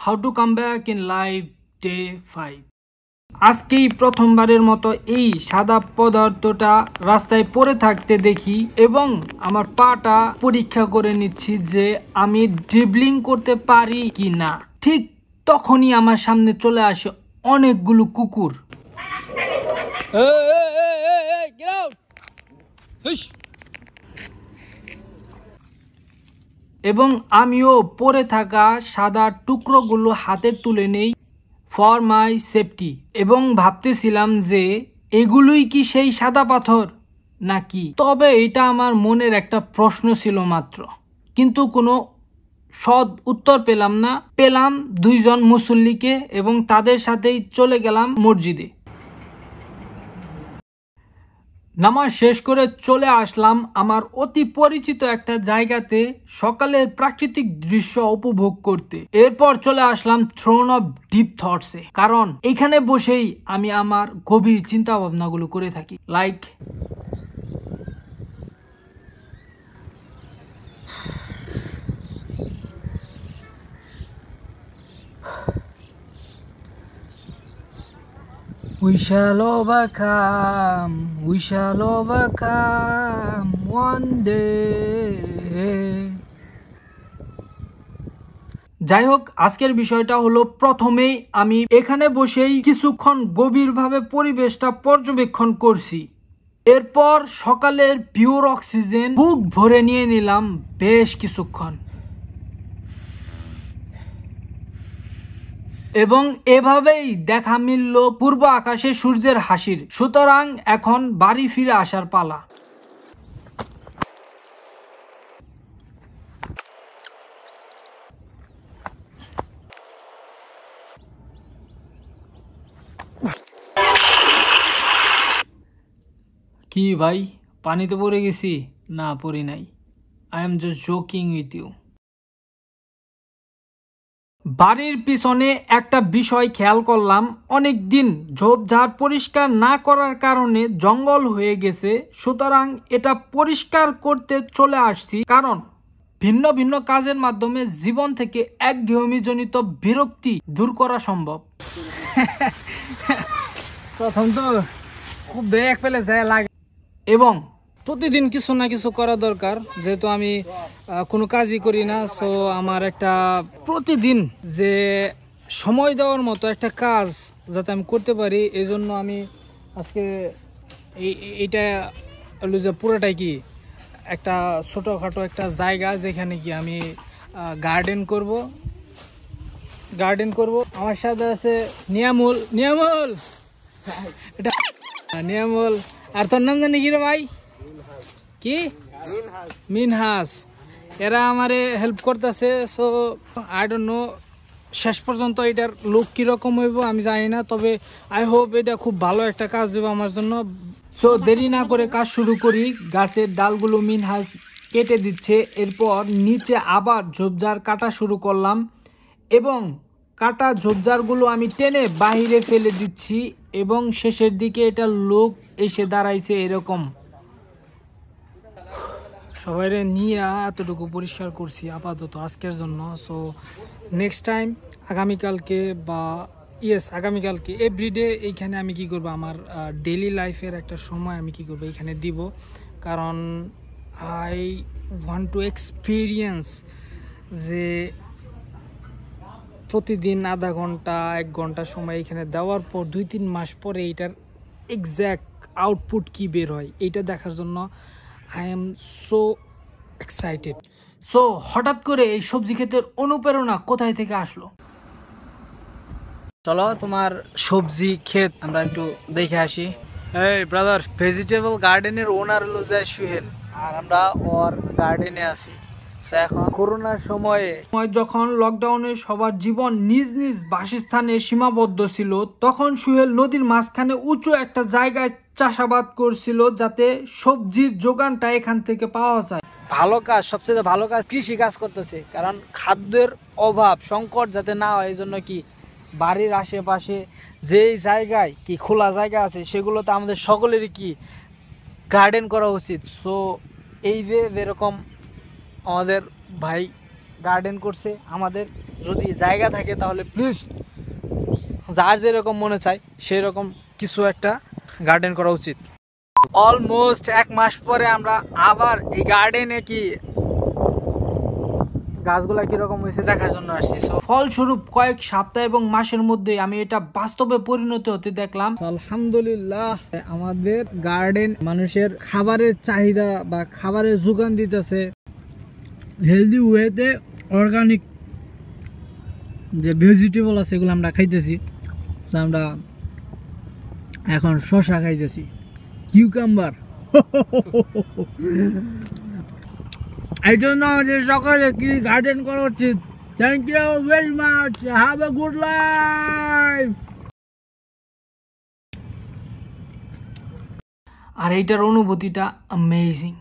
How to come back in life day 5। আজকেই প্রথমবারের মতো এই সাদা পদার্থটা রাস্তায় পড়ে থাকতে দেখি এবং আমার পাটা পরীক্ষা করে নিচ্ছি যে আমি ড্রিবলিং করতে পারি কি না। ঠিক তখনই আমার সামনে চলে আসে অনেকগুলো কুকুর। এবং আমিও পড়ে থাকা সাদা টুকরোগুলো হাতে তুলে নেই ফর মাই সেফটি এবং ভাবতেছিলাম যে এগুলোই কি সেই সাদা পাথর নাকি। তবে এটা আমার মনের একটা প্রশ্ন ছিল মাত্র, কিন্তু কোনো সৎ উত্তর পেলাম না। পেলাম দুইজন মুসল্লিকে এবং তাদের সাথেই চলে গেলাম মসজিদে। নামাজ শেষ করে চলে আসলাম আমার অতি পরিচিত একটা জায়গাতে সকালের প্রাকৃতিক দৃশ্য উপভোগ করতে। এরপর চলে আসলাম থ্রোন অফ ডিপ থটসে, কারণ এখানে বসেই আমি আমার গভীর চিন্তা ভাবনাগুলো করে থাকি। Like We shall overcome, we shall overcome one day. যাই হোক, আজকের বিষয়টা হলো প্রথমেই আমি এখানে বসেই কিছুক্ষণ গভীরভাবে পরিবেশটা পর্যবেক্ষণ করছি। এরপর সকালের পিওর অক্সিজেন বুক ভরে নিয়ে নিলাম বেশ কিছুক্ষণ এবং এভাবেই দেখা মিলল পূর্ব আকাশে সূর্যের হাসির। সুতরাং এখন বাড়ি ফিরে আসার পালা। কি ভাই, পানিতে পড়ে গেছি? না, পড়ি নাই। I am just joking with you. বাড়ির পিছনে একটা বিষয় খেয়াল করলাম, অনেক দিন ঝোপঝাড় পরিষ্কার না করার কারণে জঙ্গল হয়ে গেছে। সুতরাং এটা পরিষ্কার করতে চলে আসছি, কারণ ভিন্ন ভিন্ন কাজের মাধ্যমে জীবন থেকে একঘেয়েমিজনিত বিরক্তি দূর করা সম্ভব। প্রথম তো খুব ব্যাক পেলে যায় লাগে এবং প্রতিদিন কিছু না কিছু করা দরকার, যেহেতু আমি কোনো কাজই করি না। সো আমার একটা প্রতিদিন যে সময় দেওয়ার মতো একটা কাজ যাতে আমি করতে পারি, এই জন্য আমি আজকে এইটা হলো যে পুরোটাই কি একটা ছোটোখাটো একটা জায়গা যেখানে কি আমি গার্ডেন করব। আমার সাথে আছে নিয়ামুল। এটা নিয়ামুল। আর তোর নাম জানি কি রে ভাই? কি? মিনহাস। এরা আমারে হেল্প করতেছে। সো আই ডোন্ট নো শেষ পর্যন্ত এটার লুক কিরকম হইব আমি জানি না, তবে আই হোপ এটা খুব ভালো একটা কাজ দেবে আমার জন্য। সো দেরি না করে কাজ শুরু করি। গাছের ডালগুলো মিনহাস কেটে দিচ্ছে, এরপর নিচে আবার ঝোপঝাড় কাটা শুরু করলাম এবং কাটা ঝোপঝাড়গুলো আমি টেনে বাহিরে ফেলে দিচ্ছি এবং শেষের দিকে এটা লুক এসে দাঁড়াইছে এরকম। সবাইরে নিয়ে এতটুকু পরিষ্কার করছি আপাতত আজকের জন্য। সো নেক্সট টাইম আগামীকালকে এভরিডে এইখানে আমি কি করব, আমার ডেইলি লাইফের একটা সময় আমি কি করব এইখানে দিব, কারণ আই ওয়ান্ট টু এক্সপিরিয়েন্স যে প্রতিদিন আধা ঘন্টা 1 ঘন্টা সময় এখানে দেওয়ার পর 2-3 মাস পরে এইটার এক্স্যাক্ট আউটপুট কি বের হয় এইটা দেখার জন্য I am so excited. So হঠাৎ করে এই সবজি ক্ষেতের অনুপ্রেরণা কোথায় থেকে আসলো? চলো তোমার সবজি ক্ষেত আমরা একটু দেখে আসি। এই ব্রাদার, ভেজিটেবল গার্ডেনের ওনার হলো যায় সুহেল, আর আমরা ওর গার্ডেনে আছি। এখন করোনার সময়ে যখন লকডাউনে সবার জীবন নিজ নিজ বাসস্থানে সীমাবদ্ধ ছিল, তখন সুহেল নদীর মাঝখানে উঁচু একটা জায়গায় চাষাবাদ করছিল যাতে সবজির যোগানটা এখান থেকে পাওয়া যায়। ভালো কাজ, সবচেয়ে ভালো কাজ কৃষি কাজ করতেছে, কারণ খাদ্যের অভাব সংকট যাতে না হয় এই জন্য কি বাড়ির আশেপাশে যে জায়গায় কি খোলা জায়গা আছে সেগুলোতে আমাদের সকলেরই কি গার্ডেন করা উচিত। সো এই যে যেরকম আমাদের ভাই গার্ডেন করছে। আমাদের যদি জায়গা থাকে তাহলে প্লিজ যার যেরকম মনে চায় সেই রকম কিছু একটা গার্ডেন করা উচিত। অলমোস্ট 1 মাস পরে আমরা আবার এই গার্ডেনে কি গাছগুলা কিরকম হয়েছে দেখার জন্য আসছি। ফলস্বরূপ কয়েক সপ্তাহ এবং মাসের মধ্যে আমি এটা বাস্তবে পরিণত হতে দেখলাম। আলহামদুলিল্লাহ, আমাদের গার্ডেন মানুষের খাবারের চাহিদা বা খাবারের যোগান দিতেছে হেলদি ওয়েতে। অর্গানিক যে ভেজিটেবল আছে এগুলো আমরা খাইতেছি। তো আমরা এখন শসা খাইতেছি, কিউকাম্বার। এই জন্য আমাদের সকালে কি গার্ডেন করা উচিত। Thank you very much, have a good life. আর এইটার অনুভূতিটা অ্যামেজিং।